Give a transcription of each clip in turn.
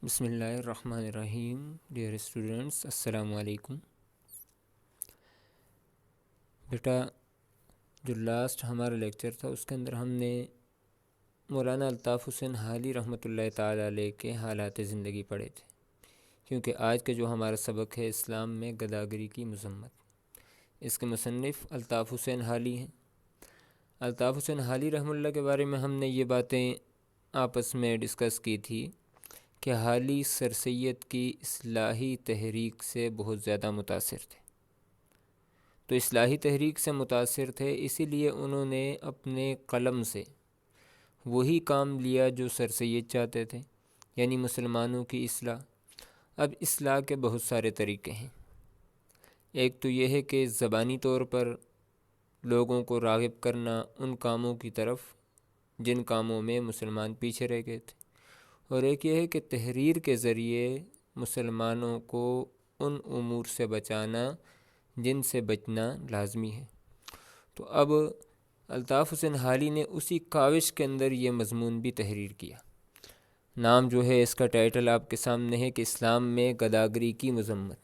بسم اللہ الرحمن الرحیم۔ ڈیئر اسٹوڈنٹس، السلام علیکم۔ بیٹا، جو لاسٹ ہمارا لیکچر تھا اس کے اندر ہم نے مولانا الطاف حسین حالی رحمۃ اللہ تعالیٰ علیہ کے حالات زندگی پڑھے تھے، کیونکہ آج کا جو ہمارا سبق ہے اسلام میں گداگری کی مذمت، اس کے مصنف الطاف حسین حالی ہیں۔ الطاف حسین حالی رحمۃ اللہ کے بارے میں ہم نے یہ باتیں آپس میں ڈسکس کی تھی کہ حالی سر سید کی اصلاحی تحریک سے بہت زیادہ متاثر تھے۔ تو اصلاحی تحریک سے متاثر تھے، اسی لیے انہوں نے اپنے قلم سے وہی کام لیا جو سر سید چاہتے تھے، یعنی مسلمانوں کی اصلاح۔ اب اصلاح کے بہت سارے طریقے ہیں۔ ایک تو یہ ہے کہ زبانی طور پر لوگوں کو راغب کرنا ان کاموں کی طرف جن کاموں میں مسلمان پیچھے رہ گئے تھے، اور ایک یہ ہے کہ تحریر کے ذریعے مسلمانوں کو ان امور سے بچانا جن سے بچنا لازمی ہے۔ تو اب الطاف حسین حالی نے اسی کاوش کے اندر یہ مضمون بھی تحریر کیا۔ نام جو ہے اس کا ٹائٹل آپ کے سامنے ہے کہ اسلام میں گداگری کی مذمت۔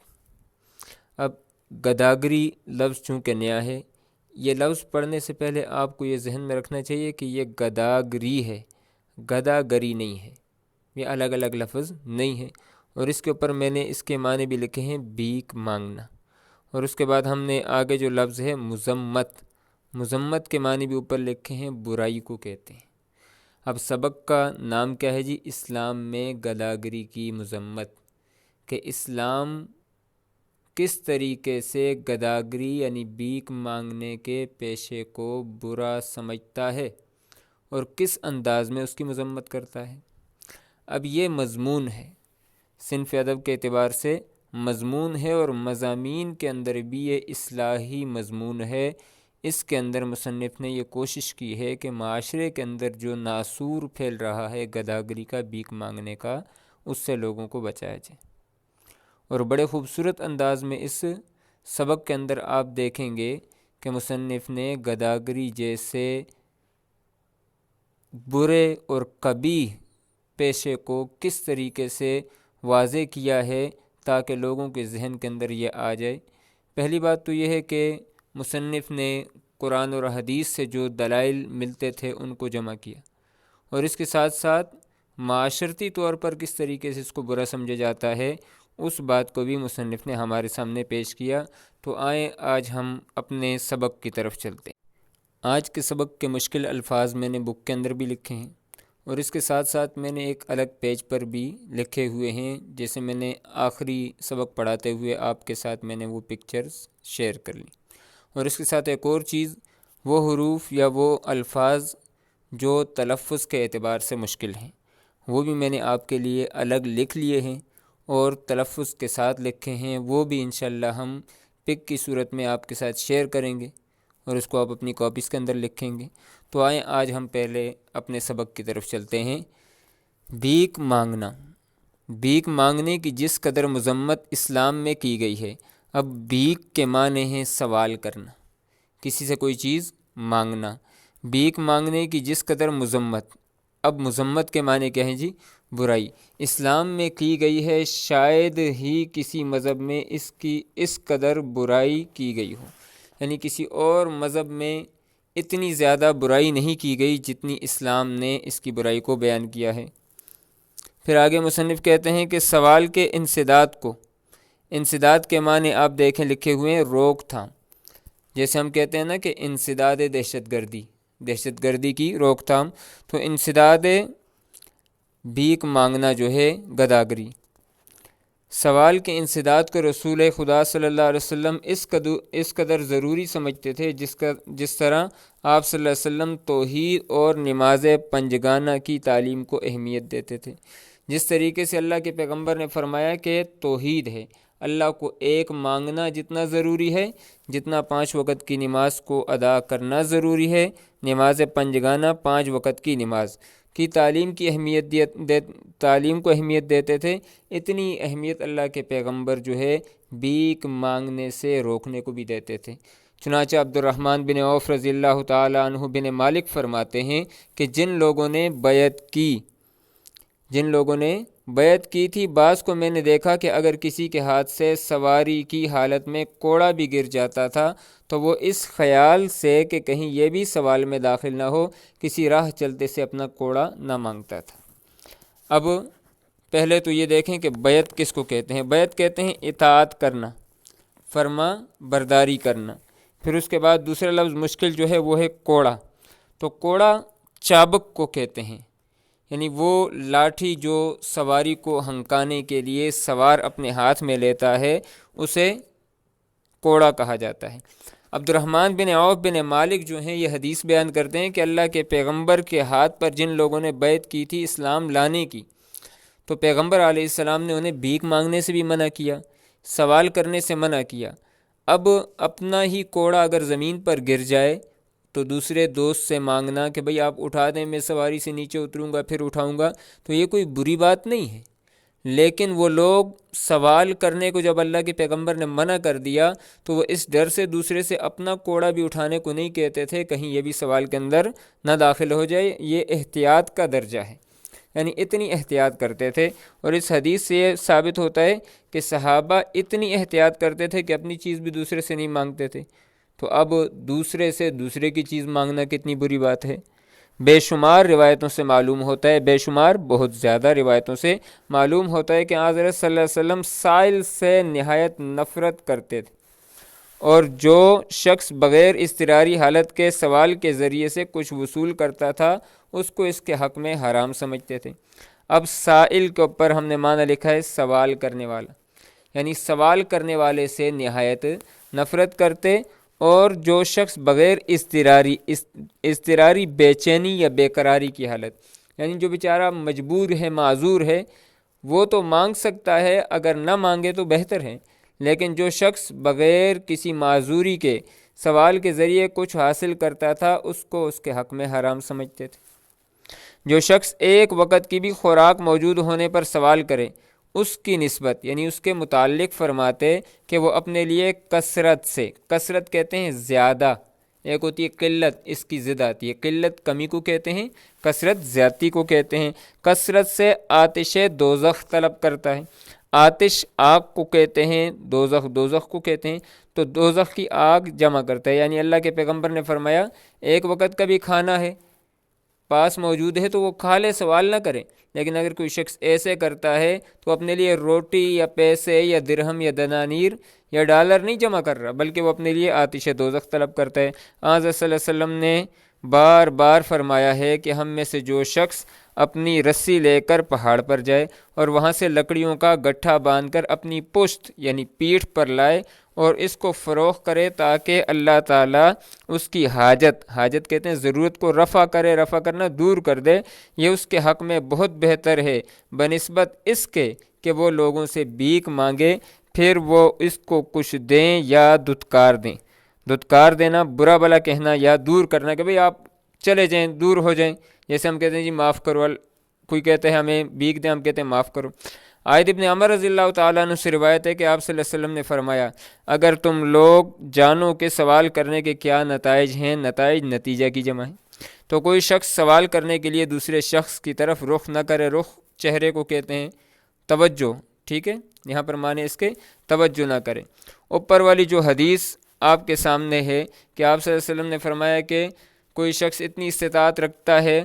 اب گداگری لفظ چونکہ نیا ہے، یہ لفظ پڑھنے سے پہلے آپ کو یہ ذہن میں رکھنا چاہیے کہ یہ گداگری ہے، گداگری نہیں ہے، یہ الگ الگ لفظ نہیں ہے۔ اور اس کے اوپر میں نے اس کے معنی بھی لکھے ہیں، بھیک مانگنا۔ اور اس کے بعد ہم نے آگے جو لفظ ہے مذمت، مذمت کے معنی بھی اوپر لکھے ہیں، برائی کو کہتے ہیں۔ اب سبق کا نام کیا ہے جی؟ اسلام میں گداگری کی مذمت، کہ اسلام کس طریقے سے گداگری یعنی بھیک مانگنے کے پیشے کو برا سمجھتا ہے اور کس انداز میں اس کی مذمت کرتا ہے۔ اب یہ مضمون ہے، صنف ادب کے اعتبار سے مضمون ہے، اور مضامین کے اندر بھی یہ اصلاحی مضمون ہے۔ اس کے اندر مصنف نے یہ کوشش کی ہے کہ معاشرے کے اندر جو ناسور پھیل رہا ہے گداگری کا، بھیک مانگنے کا، اس سے لوگوں کو بچایا جائے۔ اور بڑے خوبصورت انداز میں اس سبق کے اندر آپ دیکھیں گے کہ مصنف نے گداگری جیسے برے اور قبیح پیشے کو کس طریقے سے واضح کیا ہے تاکہ لوگوں کے ذہن کے اندر یہ آ جائے۔ پہلی بات تو یہ ہے کہ مصنف نے قرآن اور حدیث سے جو دلائل ملتے تھے ان کو جمع کیا، اور اس کے ساتھ ساتھ معاشرتی طور پر کس طریقے سے اس کو برا سمجھا جاتا ہے اس بات کو بھی مصنف نے ہمارے سامنے پیش کیا۔ تو آئیں آج ہم اپنے سبق کی طرف چلتے ہیں۔ آج کے سبق کے مشکل الفاظ میں نے بک کے اندر بھی لکھے ہیں، اور اس کے ساتھ ساتھ میں نے ایک الگ پیج پر بھی لکھے ہوئے ہیں، جیسے میں نے آخری سبق پڑھاتے ہوئے آپ کے ساتھ میں نے وہ پکچرز شیئر کر لی۔ اور اس کے ساتھ ایک اور چیز، وہ حروف یا وہ الفاظ جو تلفظ کے اعتبار سے مشکل ہیں وہ بھی میں نے آپ کے لیے الگ لکھ لیے ہیں اور تلفظ کے ساتھ لکھے ہیں، وہ بھی انشاءاللہ ہم پک کی صورت میں آپ کے ساتھ شیئر کریں گے، اور اس کو آپ اپنی کاپیز کے اندر لکھیں گے۔ تو آئیں آج ہم پہلے اپنے سبق کی طرف چلتے ہیں۔ بھیک مانگنا، بھیک مانگنے کی جس قدر مذمت اسلام میں کی گئی ہے، اب بھیک کے معنی ہیں سوال کرنا، کسی سے کوئی چیز مانگنا۔ بھیک مانگنے کی جس قدر مذمت، اب مذمت کے معنی کیا ہیں جی؟ برائی اسلام میں کی گئی ہے، شاید ہی کسی مذہب میں اس کی اس قدر برائی کی گئی ہو، یعنی کسی اور مذہب میں اتنی زیادہ برائی نہیں کی گئی جتنی اسلام نے اس کی برائی کو بیان کیا ہے۔ پھر آگے مصنف کہتے ہیں کہ سوال کے انسداد کو، انسداد کے معنی آپ دیکھیں لکھے ہوئے ہیں، روک تھام۔ جیسے ہم کہتے ہیں نا کہ انسداد دہشت گردی، دہشت گردی کی روک تھام، تو انسداد بھیک مانگنا جو ہے گداگری۔ سوال کے انسداد کو رسول خدا صلی اللہ علیہ وسلم اس قدر ضروری سمجھتے تھے جس طرح آپ صلی اللہ علیہ وسلم توحید اور نماز پنجگانہ کی تعلیم کو اہمیت دیتے تھے۔ جس طریقے سے اللہ کے پیغمبر نے فرمایا کہ توحید ہے، اللہ کو ایک مانگنا جتنا ضروری ہے جتنا 5 وقت کی نماز کو ادا کرنا ضروری ہے، نماز پنجگانہ 5 وقت کی نماز کی تعلیم کو اہمیت دیتے تھے، اتنی اہمیت اللہ کے پیغمبر جو ہے بھیک مانگنے سے روکنے کو بھی دیتے تھے۔ چنانچہ عبد الرحمن بن عوف رضی اللہ تعالیٰ عنہ بن مالک فرماتے ہیں کہ جن لوگوں نے بیعت کی تھی، بعض کو میں نے دیکھا کہ اگر کسی کے ہاتھ سے سواری کی حالت میں کوڑا بھی گر جاتا تھا تو وہ اس خیال سے کہ کہیں یہ بھی سوال میں داخل نہ ہو، کسی راہ چلتے سے اپنا کوڑا نہ مانگتا تھا۔ اب پہلے تو یہ دیکھیں کہ بیعت کس کو کہتے ہیں۔ بیعت کہتے ہیں اطاعت کرنا، فرما برداری کرنا۔ پھر اس کے بعد دوسرا لفظ مشکل جو ہے وہ ہے کوڑا۔ تو کوڑا چابک کو کہتے ہیں، یعنی وہ لاٹھی جو سواری کو ہنکانے کے لیے سوار اپنے ہاتھ میں لیتا ہے اسے کوڑا کہا جاتا ہے۔ عبد الرحمن بن عوف بن مالک جو ہیں یہ حدیث بیان کرتے ہیں کہ اللہ کے پیغمبر کے ہاتھ پر جن لوگوں نے بیعت کی تھی اسلام لانے کی، تو پیغمبر علیہ السلام نے انہیں بھیک مانگنے سے بھی منع کیا، سوال کرنے سے منع کیا۔ اب اپنا ہی کوڑا اگر زمین پر گر جائے تو دوسرے دوست سے مانگنا کہ بھئی آپ اٹھا دیں، میں سواری سے نیچے اتروں گا پھر اٹھاؤں گا، تو یہ کوئی بری بات نہیں ہے۔ لیکن وہ لوگ سوال کرنے کو جب اللہ کے پیغمبر نے منع کر دیا تو وہ اس ڈر سے دوسرے سے اپنا کوڑا بھی اٹھانے کو نہیں کہتے تھے کہیں یہ بھی سوال کے اندر نہ داخل ہو جائے۔ یہ احتیاط کا درجہ ہے، یعنی اتنی احتیاط کرتے تھے۔ اور اس حدیث سے یہ ثابت ہوتا ہے کہ صحابہ اتنی احتیاط کرتے تھے کہ اپنی چیز بھی دوسرے سے نہیں مانگتے تھے، تو اب دوسرے سے دوسرے کی چیز مانگنا کتنی بری بات ہے۔ بے شمار روایتوں سے معلوم ہوتا ہے، بے شمار بہت زیادہ روایتوں سے معلوم ہوتا ہے کہ حضرت صلی اللہ علیہ وسلم سائل سے نہایت نفرت کرتے تھے، اور جو شخص بغیر اضطراری حالت کے سوال کے ذریعے سے کچھ وصول کرتا تھا اس کو اس کے حق میں حرام سمجھتے تھے۔ اب سائل کے اوپر ہم نے معنی لکھا ہے سوال کرنے والا، یعنی سوال کرنے والے سے نہایت نفرت کرتے، اور جو شخص بغیر اضطراری بے چینی یا بے قراری کی حالت، یعنی جو بیچارہ مجبور ہے معذور ہے وہ تو مانگ سکتا ہے، اگر نہ مانگے تو بہتر ہے، لیکن جو شخص بغیر کسی معذوری کے سوال کے ذریعے کچھ حاصل کرتا تھا اس کو اس کے حق میں حرام سمجھتے تھے۔ جو شخص ایک وقت کی بھی خوراک موجود ہونے پر سوال کرے اس کی نسبت، یعنی اس کے متعلق فرماتے کہ وہ اپنے لیے کثرت سے، کثرت کہتے ہیں زیادہ، ایک ہوتی ہے قلت، اس کی ضد آتی ہے، قلت کمی کو کہتے ہیں، کثرت زیادتی کو کہتے ہیں۔ کثرت سے آتش دوزخ طلب کرتا ہے، آتش آگ کو کہتے ہیں، دوزخ دوزخ کو کہتے ہیں، تو دوزخ کی آگ جمع کرتا ہے۔ یعنی اللہ کے پیغمبر نے فرمایا ایک وقت کا بھی کھانا ہے پاس موجود ہے تو وہ کھا لے، سوال نہ کرے، لیکن اگر کوئی شخص ایسے کرتا ہے تو اپنے لیے روٹی یا پیسے یا درہم یا دنانیر یا ڈالر نہیں جمع کر رہا، بلکہ وہ اپنے لیے آتش دوزخ طلب کرتا ہے۔ آن صلی اللہ علیہ وسلم نے بار بار فرمایا ہے کہ ہم میں سے جو شخص اپنی رسی لے کر پہاڑ پر جائے اور وہاں سے لکڑیوں کا گٹھا باندھ کر اپنی پشت یعنی پیٹھ پر لائے اور اس کو فروخت کرے تاکہ اللہ تعالیٰ اس کی حاجت کہتے ہیں ضرورت کو رفع کرنا دور کر دے، یہ اس کے حق میں بہت بہتر ہے بنسبت اس کے کہ وہ لوگوں سے بھیک مانگے پھر وہ اس کو کچھ دیں یا دھتکار دیں۔ دھتکار دینا، برا بلا کہنا یا دور کرنا کہ بھئی آپ چلے جائیں، دور ہو جائیں، جیسے ہم کہتے ہیں جی معاف کرو، کوئی کہتے ہیں ہمیں بھیک دیں، ہم کہتے ہیں معاف کرو۔ عائد ابن عمر رضی اللہ تعالیٰ عنہ سے روایت ہے کہ آپ صلی اللہ علیہ وسلم نے فرمایا اگر تم لوگ جانو کہ سوال کرنے کے کیا نتائج ہیں، نتائج نتیجہ کی جمع ہے، تو کوئی شخص سوال کرنے کے لیے دوسرے شخص کی طرف رخ نہ کرے، رخ چہرے کو کہتے ہیں توجہ، ٹھیک ہے، یہاں پر معنی اس کے توجہ نہ کرے۔ اوپر والی جو حدیث آپ کے سامنے ہے کہ آپ صلی اللہ علیہ وسلم نے فرمایا کہ کوئی شخص اتنی استطاعت رکھتا ہے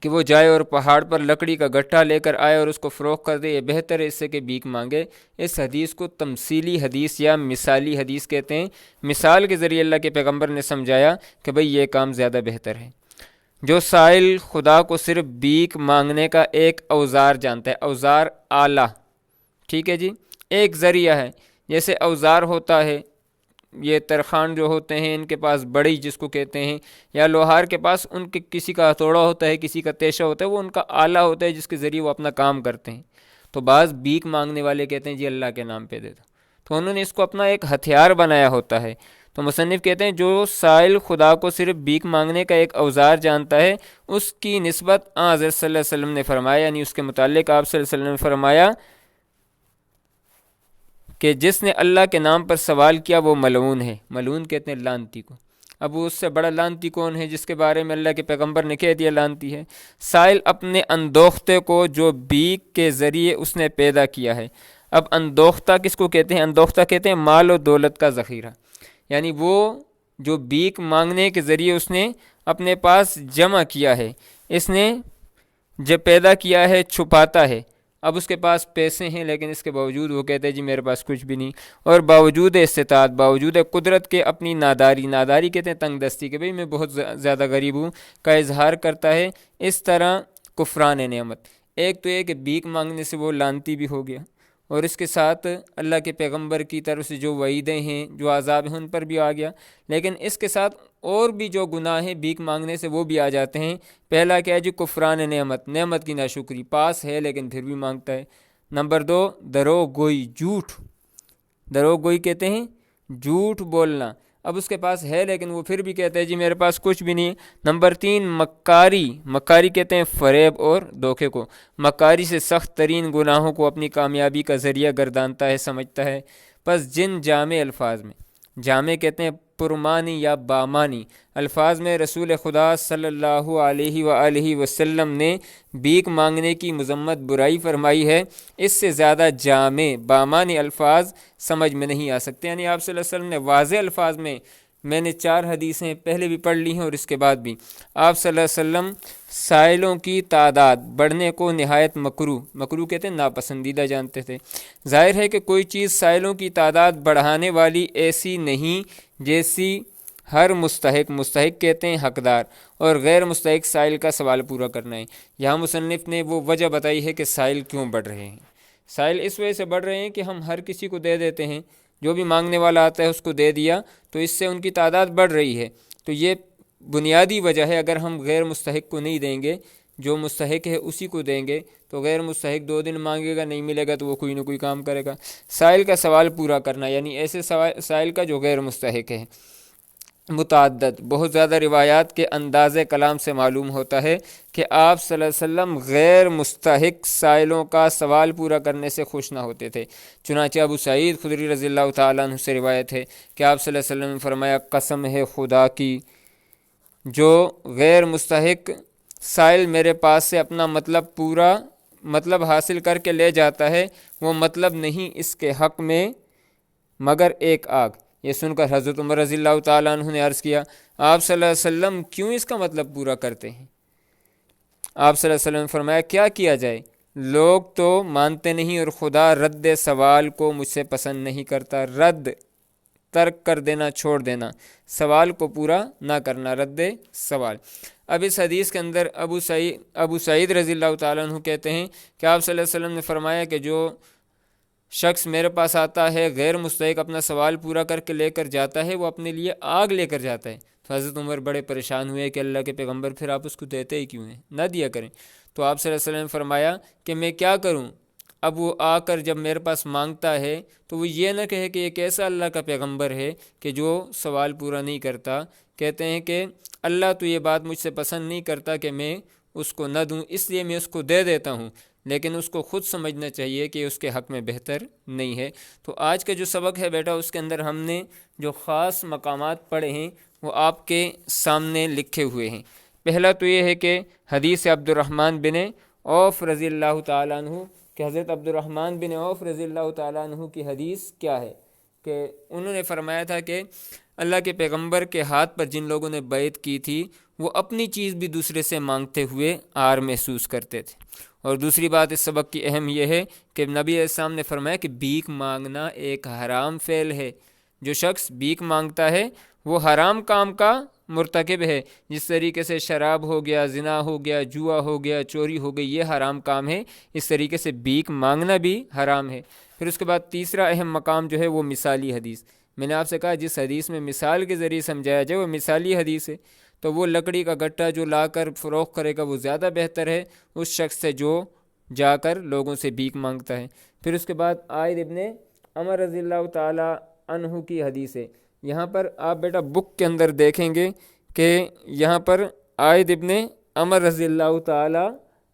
کہ وہ جائے اور پہاڑ پر لکڑی کا گٹھا لے کر آئے اور اس کو فروخت کر دے، یہ بہتر ہے اس سے کہ بھیک مانگے۔ اس حدیث کو تمثیلی حدیث یا مثالی حدیث کہتے ہیں، مثال کے ذریعے اللہ کے پیغمبر نے سمجھایا کہ بھئی یہ کام زیادہ بہتر ہے۔ جو سائل خدا کو صرف بھیک مانگنے کا ایک اوزار جانتا ہے، اوزار آلہ، ٹھیک ہے جی، ایک ذریعہ ہے، جیسے اوزار ہوتا ہے، یہ ترخان جو ہوتے ہیں ان کے پاس بڑی جس کو کہتے ہیں، یا لوہار کے پاس ان کے کسی کا ہتھوڑا ہوتا ہے، کسی کا تیشہ ہوتا ہے، وہ ان کا آلہ ہوتا ہے جس کے ذریعے وہ اپنا کام کرتے ہیں۔ تو بعض بھیک مانگنے والے کہتے ہیں جی اللہ کے نام پہ دے دو، تو انہوں نے اس کو اپنا ایک ہتھیار بنایا ہوتا ہے۔ تو مصنف کہتے ہیں جو سائل خدا کو صرف بھیک مانگنے کا ایک اوزار جانتا ہے اس کی نسبت حضرت صلی اللہ علیہ وسلم نے فرمایا، یعنی اس کے متعلق آپ صلی اللہ علیہ وسلم نے فرمایا کہ جس نے اللہ کے نام پر سوال کیا وہ ملعون ہے، ملعون کہتے ہیں لعنتی کو، اب اس سے بڑا لعنتی کون ہے جس کے بارے میں اللہ کے پیغمبر نے کہہ دیا لعنتی ہے؟ سائل اپنے اندوختے کو جو بیک کے ذریعے اس نے پیدا کیا ہے۔ اب اندوختہ کس کو کہتے ہیں؟ اندوختہ کہتے ہیں مال و دولت کا ذخیرہ، یعنی وہ جو بیک مانگنے کے ذریعے اس نے اپنے پاس جمع کیا ہے، اس نے جب پیدا کیا ہے چھپاتا ہے۔ اب اس کے پاس پیسے ہیں لیکن اس کے باوجود وہ کہتے ہیں جی میرے پاس کچھ بھی نہیں، اور باوجود استطاعت، باوجود قدرت کے اپنی ناداری کہتے ہیں تنگ دستی کہ بھئی میں بہت زیادہ غریب ہوں کا اظہار کرتا ہے۔ اس طرح کفران نعمت، ایک تو یہ کہ بھیک مانگنے سے وہ لعنتی بھی ہو گیا، اور اس کے ساتھ اللہ کے پیغمبر کی طرف سے جو وعیدیں ہیں، جو عذاب ہیں، ان پر بھی آ گیا، لیکن اس کے ساتھ اور بھی جو گناہ ہیں بھیک مانگنے سے وہ بھی آ جاتے ہیں۔ پہلا کیا ہے جی؟ کفران نعمت کی ناشکری، پاس ہے لیکن پھر بھی مانگتا ہے۔ نمبر 2، دروغ گوئی، جھوٹ، دروغ گوئی کہتے ہیں جھوٹ بولنا، اب اس کے پاس ہے لیکن وہ پھر بھی کہتا ہے جی میرے پاس کچھ بھی نہیں۔ نمبر 3، مکاری کہتے ہیں فریب اور دھوکے کو، مکاری سے سخت ترین گناہوں کو اپنی کامیابی کا ذریعہ گردانتا ہے، سمجھتا ہے۔ پس جن جامع الفاظ میں، جامع کہتے ہیں پرمانی یا بامانی الفاظ میں رسول خدا صلی اللہ علیہ وآلہ وسلم نے بھیک مانگنے کی مذمت برائی فرمائی ہے، اس سے زیادہ جامع بامانی الفاظ سمجھ میں نہیں آ سکتے۔ یعنی آپ صلی اللہ علیہ وسلم نے واضح الفاظ میں نے 4 حدیثیں پہلے بھی پڑھ لی ہیں اور اس کے بعد بھی آپ صلی اللہ علیہ وسلم سائلوں کی تعداد بڑھنے کو نہایت مکروہ کہتے ہیں ناپسندیدہ جانتے تھے۔ ظاہر ہے کہ کوئی چیز سائلوں کی تعداد بڑھانے والی ایسی نہیں جیسی ہر مستحق کہتے ہیں حقدار، اور غیر مستحق سائل کا سوال پورا کرنا ہے۔ یہاں مصنف نے وہ وجہ بتائی ہے کہ سائل کیوں بڑھ رہے ہیں۔ سائل اس وجہ سے بڑھ رہے ہیں کہ ہم ہر کسی کو دے دیتے ہیں، جو بھی مانگنے والا آتا ہے اس کو دے دیا، تو اس سے ان کی تعداد بڑھ رہی ہے۔ تو یہ بنیادی وجہ ہے۔ اگر ہم غیر مستحق کو نہیں دیں گے، جو مستحق ہے اسی کو دیں گے، تو غیر مستحق 2 دن مانگے گا، نہیں ملے گا تو وہ کوئی نہ کوئی کام کرے گا۔ سائل کا سوال پورا کرنا، یعنی ایسے سائل کا جو غیر مستحق ہے۔ متعدد، بہت زیادہ روایات کے انداز کلام سے معلوم ہوتا ہے کہ آپ صلی اللہ علیہ وسلم غیر مستحق سائلوں کا سوال پورا کرنے سے خوش نہ ہوتے تھے۔ چنانچہ ابو سعید خدری رضی اللہ تعالیٰ عنہ سے روایت ہے کہ آپ صلی اللہ علیہ وسلم نے فرمایا، قسم ہے خدا کی، جو غیر مستحق سائل میرے پاس سے اپنا مطلب حاصل کر کے لے جاتا ہے، وہ مطلب نہیں اس کے حق میں مگر ایک آگ۔ یہ سن کر حضرت عمر رضی اللہ تعالیٰ عنہ نے عرض کیا، آپ صلی اللہ علیہ وسلم کیوں اس کا مطلب پورا کرتے ہیں؟ آپ صلی اللہ علیہ وسلم نے فرمایا، کیا کیا جائے، لوگ تو مانتے نہیں، اور خدا رد سوال کو مجھ سے پسند نہیں کرتا۔ رد، ترک کر دینا، چھوڑ دینا، سوال کو پورا نہ کرنا، رد سوال۔ اب اس حدیث کے اندر ابو سعید رضی اللہ تعالیٰ عنہ کہتے ہیں کہ آپ صلی اللہ علیہ وسلم نے فرمایا کہ جو شخص میرے پاس آتا ہے غیر مستحق اپنا سوال پورا کر کے لے کر جاتا ہے، وہ اپنے لیے آگ لے کر جاتا ہے۔ تو حضرت عمر بڑے پریشان ہوئے کہ اللہ کے پیغمبر پھر آپ اس کو دیتے ہی کیوں ہیں، نہ دیا کریں۔ تو آپ صلی اللہ علیہ وسلم نے فرمایا کہ میں کیا کروں، اب وہ آ کر جب میرے پاس مانگتا ہے تو وہ یہ نہ کہے کہ یہ کیسا اللہ کا پیغمبر ہے کہ جو سوال پورا نہیں کرتا۔ کہتے ہیں کہ اللہ تو یہ بات مجھ سے پسند نہیں کرتا کہ میں اس کو نہ دوں، اس لیے میں اس کو دے دیتا ہوں، لیکن اس کو خود سمجھنا چاہیے کہ اس کے حق میں بہتر نہیں ہے۔ تو آج کا جو سبق ہے بیٹا، اس کے اندر ہم نے جو خاص مقامات پڑھے ہیں وہ آپ کے سامنے لکھے ہوئے ہیں۔ پہلا تو یہ ہے کہ حدیث عبد الرحمن بن عوف رضی اللہ تعالیٰ عنہ، کہ حضرت عبد الرحمن بن عوف رضی اللہ تعالیٰ عنہ کی حدیث کیا ہے کہ انہوں نے فرمایا تھا کہ اللہ کے پیغمبر کے ہاتھ پر جن لوگوں نے بیعت کی تھی وہ اپنی چیز بھی دوسرے سے مانگتے ہوئے عار محسوس کرتے تھے۔ اور دوسری بات اس سبق کی اہم یہ ہے کہ نبی علیہ السلام نے فرمایا کہ بھیک مانگنا ایک حرام فعل ہے۔ جو شخص بھیک مانگتا ہے وہ حرام کام کا مرتکب ہے۔ جس طریقے سے شراب ہو گیا، زنا ہو گیا، جوا ہو گیا، چوری ہو گئی، یہ حرام کام ہے، اس طریقے سے بھیک مانگنا بھی حرام ہے۔ پھر اس کے بعد تیسرا اہم مقام جو ہے وہ مثالی حدیث۔ میں نے آپ سے کہا جس حدیث میں مثال کے ذریعے سمجھایا جائے وہ مثالی حدیث ہے، تو وہ لکڑی کا گٹا جو لا کر فروخت کرے گا وہ زیادہ بہتر ہے اس شخص سے جو جا کر لوگوں سے بھیک مانگتا ہے۔ پھر اس کے بعد عائد ابن عمر رضی اللہ تعالی عنہ کی حدیث ہے۔ یہاں پر آپ بیٹا بک کے اندر دیکھیں گے کہ یہاں پر عائد ابن عمر رضی اللہ تعالی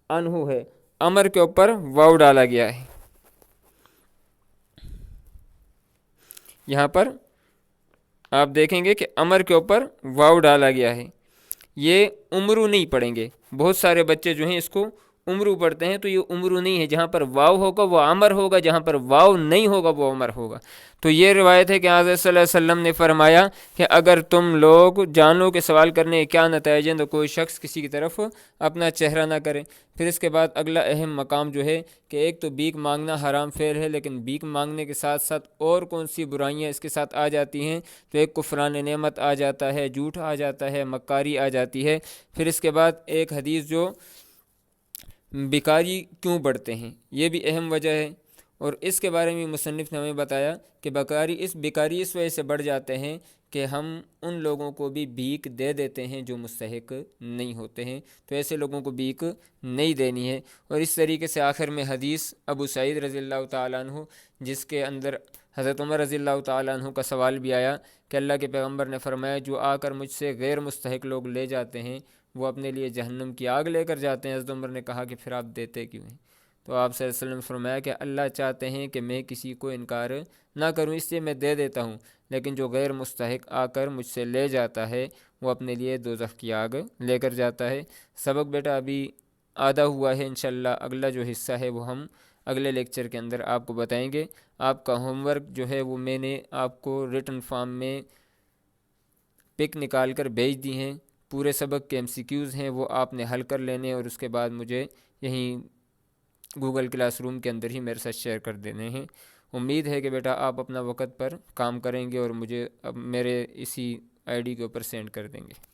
عنہ ہے، عمر کے اوپر واو ڈالا گیا ہے۔ یہاں پر آپ دیکھیں گے کہ امر کے اوپر واو ڈالا گیا ہے، یہ عمرو نہیں پڑھیں گے۔ بہت سارے بچے جو ہیں اس کو عمرو پڑھتے ہیں، تو یہ عمرو نہیں ہے، جہاں پر واو ہوگا وہ امر ہوگا، جہاں پر واو نہیں ہوگا وہ عمر ہوگا۔ تو یہ روایت ہے کہ حضرت صلی اللہ علیہ وسلم نے فرمایا کہ اگر تم لوگ جانو کہ سوال کرنے کے کیا نتائج ہیں تو کوئی شخص کسی کی طرف اپنا چہرہ نہ کرے۔ پھر اس کے بعد اگلا اہم مقام جو ہے کہ ایک تو بھیک مانگنا حرام فعل ہے، لیکن بھیک مانگنے کے ساتھ ساتھ اور کون سی برائیاں اس کے ساتھ آ جاتی ہیں، تو ایک کفران نعمت آ جاتا ہے، جھوٹ آ جاتا ہے، مکاری آ جاتی ہے۔ پھر اس کے بعد ایک حدیث جو بیکاری کیوں بڑھتے ہیں، یہ بھی اہم وجہ ہے، اور اس کے بارے میں مصنف نے ہمیں بتایا کہ بیکاری اس وجہ سے بڑھ جاتے ہیں کہ ہم ان لوگوں کو بھی بھیک دے دیتے ہیں جو مستحق نہیں ہوتے ہیں، تو ایسے لوگوں کو بھیک نہیں دینی ہے۔ اور اس طریقے سے آخر میں حدیث ابو سعید رضی اللہ تعالیٰ عنہ، جس کے اندر حضرت عمر رضی اللہ تعالیٰ عنہ کا سوال بھی آیا کہ اللہ کے پیغمبر نے فرمایا جو آ کر مجھ سے غیر مستحق لوگ لے جاتے ہیں وہ اپنے لیے جہنم کی آگ لے کر جاتے ہیں۔ حضرت عمر نے کہا کہ پھر آپ دیتے کیوں ہیں؟ تو آپ صلی اللہ علیہ وسلم نے فرمایا کہ اللہ چاہتے ہیں کہ میں کسی کو انکار نہ کروں، اس لیے میں دے دیتا ہوں، لیکن جو غیر مستحق آ کر مجھ سے لے جاتا ہے وہ اپنے لیے دوزخ کی آگ لے کر جاتا ہے۔ سبق بیٹا ابھی آدھا ہوا ہے، انشاءاللہ اگلا جو حصہ ہے وہ ہم اگلے لیکچر کے اندر آپ کو بتائیں گے۔ آپ کا ہوم ورک جو ہے وہ میں نے آپ کو ریٹن فارم میں پک نکال کر بھیج دی ہیں، پورے سبق کے MCQs ہیں، وہ آپ نے حل کر لینے اور اس کے بعد مجھے یہیں گوگل کلاس روم کے اندر ہی میرے ساتھ شیئر کر دینے ہیں۔ امید ہے کہ بیٹا آپ اپنا وقت پر کام کریں گے اور مجھے اب میرے اسی ID کے اوپر سینڈ کر دیں گے۔